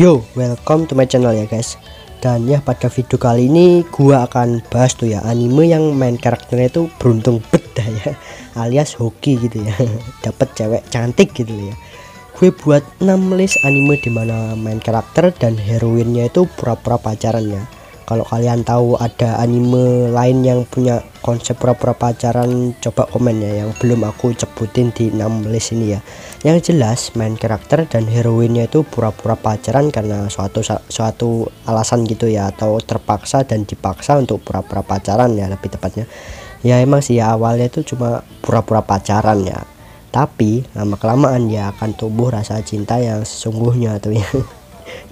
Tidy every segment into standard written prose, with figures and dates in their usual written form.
Yo, welcome to my channel ya guys. Dan ya pada video kali ini gua akan bahas tuh ya anime yang main karakternya itu beruntung beda ya, alias hoki gitu ya. Dapat cewek cantik gitu ya. Gue buat 6 list anime dimana main karakter dan heroinnya itu pura-pura pacaran ya. Kalau kalian tahu ada anime lain yang punya konsep pura-pura pacaran, coba komen ya, yang belum aku sebutin di 6 list ini ya. Yang jelas main karakter dan heroinnya itu pura-pura pacaran karena suatu alasan gitu ya, atau terpaksa dan dipaksa untuk pura-pura pacaran ya lebih tepatnya. Ya emang sih ya, awalnya itu cuma pura-pura pacaran ya, tapi lama kelamaan ya akan tumbuh rasa cinta yang sesungguhnya tuh ya.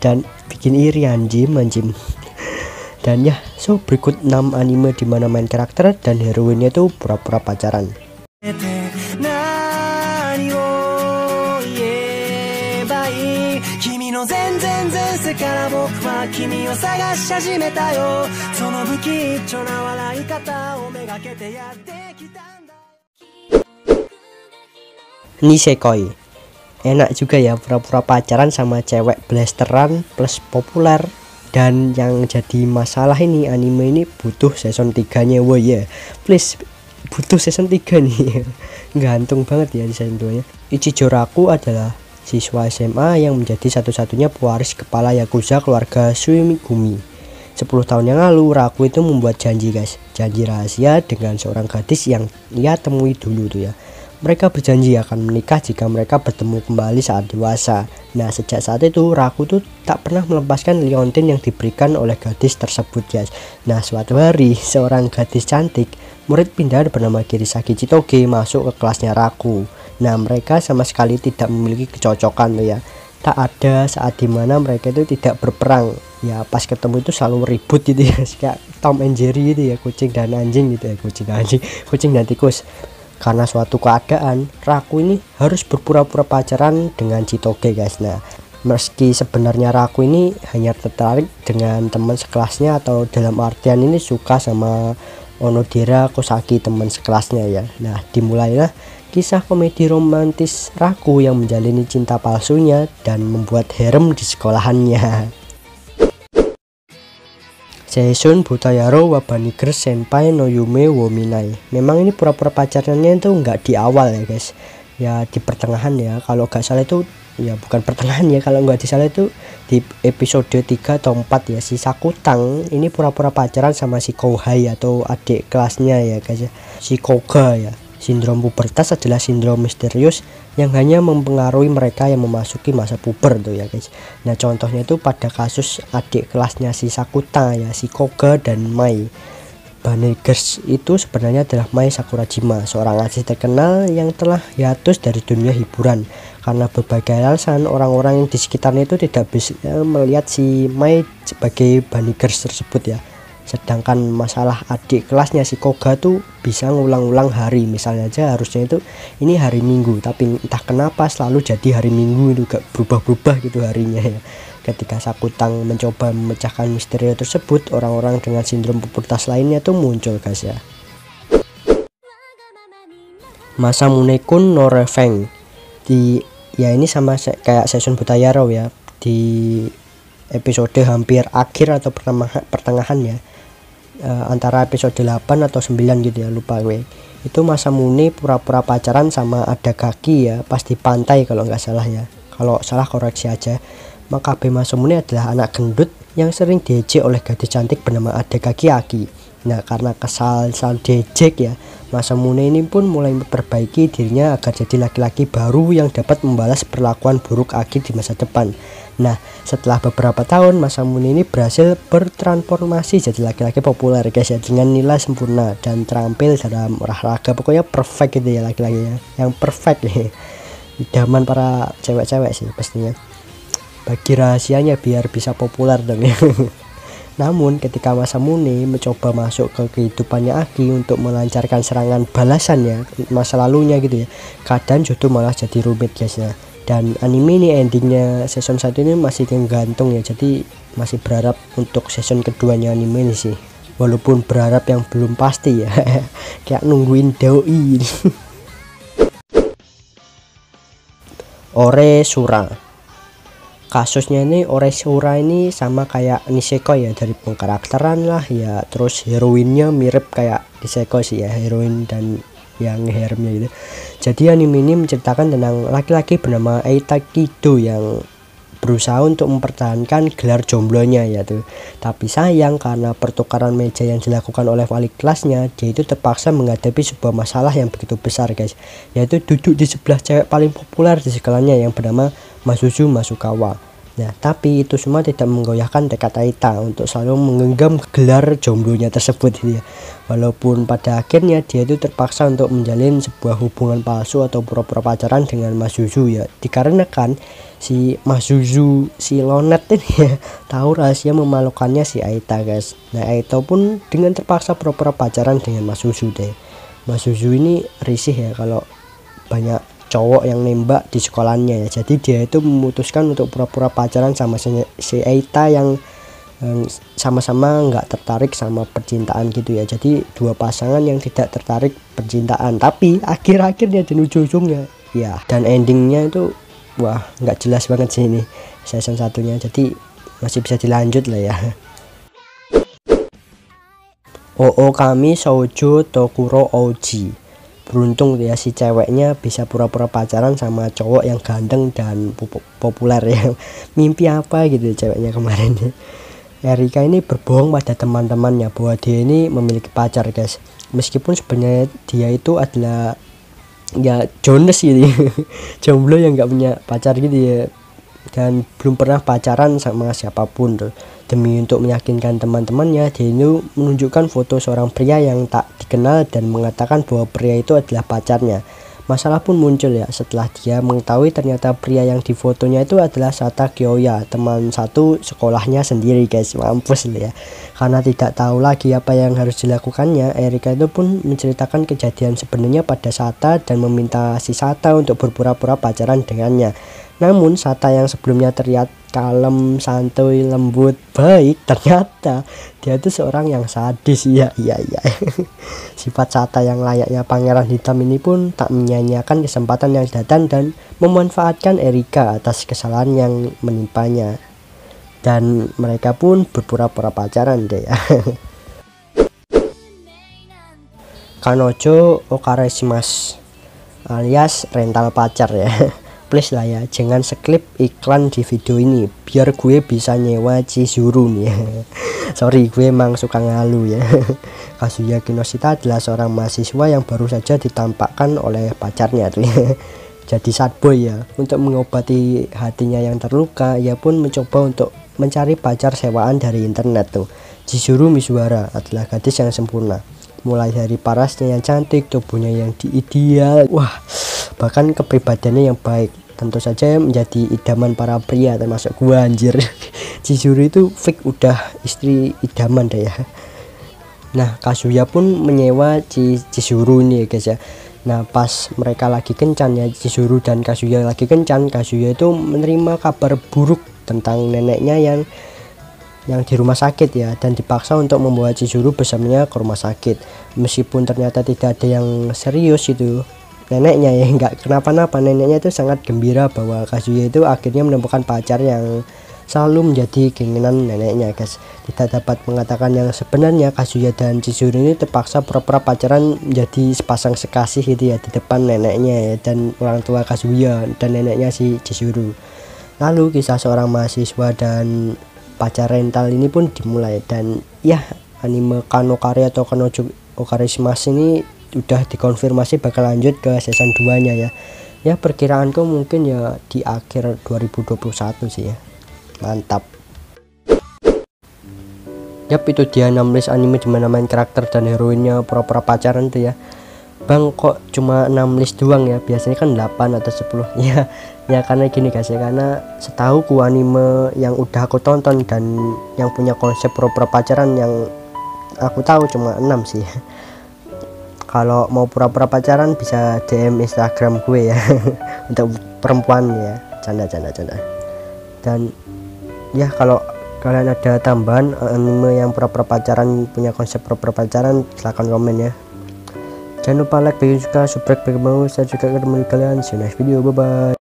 Dan bikin iri anjim. Dan ya, so berikut 6 anime dimana main karakter dan heroinnya itu pura-pura pacaran. Nisekoi. Enak juga ya pura-pura pacaran sama cewek blasteran plus populer. Dan yang jadi masalah ini, anime ini butuh season 3 nya. Wah ya, please, butuh season 3 nih. Gantung banget ya di season 2 nya. Ichijo Raku adalah siswa SMA yang menjadi satu-satunya pewaris kepala Yakuza keluarga Suimigumi. 10 tahun yang lalu Raku itu membuat janji guys, janji rahasia dengan seorang gadis yang ia temui dulu tuh ya. Mereka berjanji akan menikah jika mereka bertemu kembali saat dewasa. Nah, sejak saat itu Raku tuh tak pernah melepaskan liontin yang diberikan oleh gadis tersebut guys. Nah, suatu hari seorang gadis cantik, murid pindahan bernama Kirisaki Chitoge, masuk ke kelasnya Raku. Nah, mereka sama sekali tidak memiliki kecocokan tuh ya. Tak ada saat dimana mereka itu tidak berperang. Ya pas ketemu itu selalu ribut gitu ya, kayak Tom and Jerry gitu ya, kucing dan anjing gitu ya, kucing dan tikus. Karena suatu keadaan, Raku ini harus berpura-pura pacaran dengan Chitoge guys. Nah, meski sebenarnya Raku ini hanya tertarik dengan teman sekelasnya, atau dalam artian ini suka sama Onodera Kosaki, teman sekelasnya ya. Nah, dimulailah kisah komedi romantis Raku yang menjalani cinta palsunya dan membuat harem di sekolahannya. Seishun Butayaro wa Banigher Senpai no Yume wo Minai. Memang ini pura-pura pacarannya itu nggak di awal ya guys, ya di pertengahan ya. Kalau nggak salah itu ya, bukan pertengahan ya, kalau nggak salah itu di episode 3 atau 4 ya. Si Sakutang ini pura-pura pacaran sama si Kouhai atau adik kelasnya ya guys ya, si Koga ya. Sindrom pubertas adalah sindrom misterius yang hanya mempengaruhi mereka yang memasuki masa puber tuh ya guys. Nah, contohnya itu pada kasus adik kelasnya si Sakuta ya, si Koga dan Mai. Banigher itu sebenarnya adalah Mai Sakurajima, seorang artis terkenal yang telah hiatus dari dunia hiburan karena berbagai alasan. Orang-orang yang di sekitarnya itu tidak bisa melihat si Mai sebagai Banigher tersebut ya. Sedangkan masalah adik kelasnya si Koga tuh bisa ngulang-ulang hari. Misalnya aja harusnya itu ini hari Minggu, tapi entah kenapa selalu jadi hari Minggu, itu gak berubah-berubah gitu harinya ya. Ketika Sakutang mencoba memecahkan misteri tersebut, orang-orang dengan sindrom pubertas lainnya tuh muncul guys ya. Masamune-kun no Revenge di ya, ini sama kayak Seishun Butayaro ya, di episode hampir akhir atau pertengahan ya. Antara episode 8 atau 9 gitu ya, lupa gue. Itu Masamune pura-pura pacaran sama Adagaki ya, pas di pantai kalau nggak salah ya. Kalau salah koreksi aja. Makabe Masamune adalah anak gendut yang sering diejek oleh gadis cantik bernama Adagaki Aki. Nah, karena kesal diejek ya, Masamune ini pun mulai memperbaiki dirinya agar jadi laki-laki baru yang dapat membalas perlakuan buruk Aki di masa depan. Nah, setelah beberapa tahun Masamune ini berhasil bertransformasi jadi laki-laki populer guys ya, dengan nilai sempurna dan terampil dalam olahraga. Pokoknya perfect gitu ya, laki-lakinya yang perfect nih. Idaman para cewek-cewek sih pastinya. Bagi rahasianya biar bisa populer dong ya. Namun ketika Masamune mencoba masuk ke kehidupannya Aki untuk melancarkan serangan balasannya masa lalunya gitu ya, keadaan justru malah jadi rumit guys ya. Dan anime ini endingnya season 1 ini masih gantung ya, jadi masih berharap untuk season keduanya anime ini sih, walaupun berharap yang belum pasti ya. Kayak nungguin doi. Ore Sura. kasusnya ini Oresura ini sama kayak Niseko ya, dari pengkarakteran lah ya, terus heroinnya mirip kayak Niseko sih ya, heroin dan yang haremnya gitu. Jadi anime ini menceritakan tentang laki-laki bernama Eita Kido yang berusaha untuk mempertahankan gelar jomblonya ya tuh. Tapi sayang karena pertukaran meja yang dilakukan oleh wali kelasnya, dia itu terpaksa menghadapi sebuah masalah yang begitu besar guys, yaitu duduk di sebelah cewek paling populer di sekolahnya yang bernama Masuzu Masukawa. Nah, tapi itu semua tidak menggoyahkan tekad Aita untuk selalu menggenggam gelar jomblonya tersebut ya. Walaupun pada akhirnya dia itu terpaksa untuk menjalin sebuah hubungan palsu atau pura-pura pacaran dengan Masuzu ya. Dikarenakan si Masuzu, si Lonet ini ya, tahu rahasia memalukannya si Aita guys. Nah, Aita pun dengan terpaksa pura-pura pacaran dengan Masuzu deh. Masuzu ini risih ya kalau banyak cowok yang nembak di sekolahnya ya. Jadi dia itu memutuskan untuk pura-pura pacaran sama si Eita yang sama-sama nggak tertarik sama percintaan gitu ya. Jadi dua pasangan yang tidak tertarik percintaan, tapi akhir-akhirnya dan ujung-ujungnya ya, dan endingnya itu wah nggak jelas banget sih ini season satunya. Jadi masih bisa dilanjut lah ya. Oo Kami Shoujo Tokuro Ouji. Beruntung ya si ceweknya bisa pura-pura pacaran sama cowok yang ganteng dan populer ya. Mimpi apa gitu ceweknya kemarin. Erika ini berbohong pada teman-temannya bahwa dia ini memiliki pacar guys. Meskipun sebenarnya dia itu adalah ya Jones gitu. Jomblo yang nggak punya pacar gitu ya, dan belum pernah pacaran sama siapapun tuh. Demi untuk meyakinkan teman-temannya, dia itu menunjukkan foto seorang pria yang tak dikenal dan mengatakan bahwa pria itu adalah pacarnya. Masalah pun muncul ya setelah dia mengetahui ternyata pria yang di fotonya itu adalah Sata Kyoya, teman satu sekolahnya sendiri guys. Mampus ya. Karena tidak tahu lagi apa yang harus dilakukannya, Erika itu pun menceritakan kejadian sebenarnya pada Sata dan meminta si Sata untuk berpura-pura pacaran dengannya. Namun Sata yang sebelumnya terlihat kalem, santuy, lembut, baik, ternyata dia itu seorang yang sadis. Iya. Sifat Sata yang layaknya pangeran hitam ini pun tak menyia-nyiakan kesempatan yang datang dan memanfaatkan Erika atas kesalahan yang menimpanya. Dan mereka pun berpura-pura pacaran deh ya. Kanojo Okareshimasu alias rental pacar ya. Please lah ya, jangan seklip iklan di video ini biar gue bisa nyewa Chizuru nih ya. Sorry, gue emang suka ngalu ya. Kazuya Kinoshita adalah seorang mahasiswa yang baru saja ditampakkan oleh pacarnya tuh ya. Jadi sad boy ya. Untuk mengobati hatinya yang terluka, ia pun mencoba untuk mencari pacar sewaan dari internet tuh. Chizuru Mizuhara adalah gadis yang sempurna. Mulai dari parasnya yang cantik, tubuhnya yang ideal, wah, bahkan kepribadiannya yang baik. Tentu saja menjadi idaman para pria termasuk gua anjir. Chizuru itu fix udah istri idaman deh ya. Nah, Kazuya pun menyewa Chizuru nih guys ya. Nah, pas mereka lagi kencan ya, Chizuru dan Kazuya lagi kencan, Kazuya itu menerima kabar buruk tentang neneknya yang di rumah sakit ya, dan dipaksa untuk membawa Chizuru bersamanya ke rumah sakit. Meskipun ternyata tidak ada yang serius itu, neneknya ya nggak kenapa-napa, neneknya itu sangat gembira bahwa Kazuya itu akhirnya menemukan pacar yang selalu menjadi keinginan neneknya guys. Tidak dapat mengatakan yang sebenarnya, Kazuya dan Chizuru ini terpaksa pura-pura pacaran menjadi sepasang sekasih gitu ya di depan neneknya ya, dan orang tua Kazuya dan neneknya si Chizuru. Lalu kisah seorang mahasiswa dan pacar rental ini pun dimulai, dan ya anime Kanokari atau Kanojo Okareshimasu ini udah dikonfirmasi bakal lanjut ke season 2 nya ya. Ya perkiraanku mungkin ya di akhir 2021 sih ya. Mantap. Yap, itu dia 6 list anime dimana main karakter dan heroinnya pura-pura pacaran tuh ya. Bang kok cuma 6 list doang ya, biasanya kan 8 atau 10 ya karena gini guys ya, karena setahuku anime yang udah aku tonton dan yang punya konsep pura-pura pacaran yang aku tahu cuma 6 sih. Kalau mau pura-pura pacaran bisa DM Instagram gue ya. Untuk perempuan ya, canda. Dan ya kalau kalian ada tambahan anime yang pura-pura pacaran, punya konsep pura-pura pacaran, silahkan komen ya. Jangan lupa like bagi suka, subscribe bagi mau. Saya juga ketemu kalian di next video. Bye bye.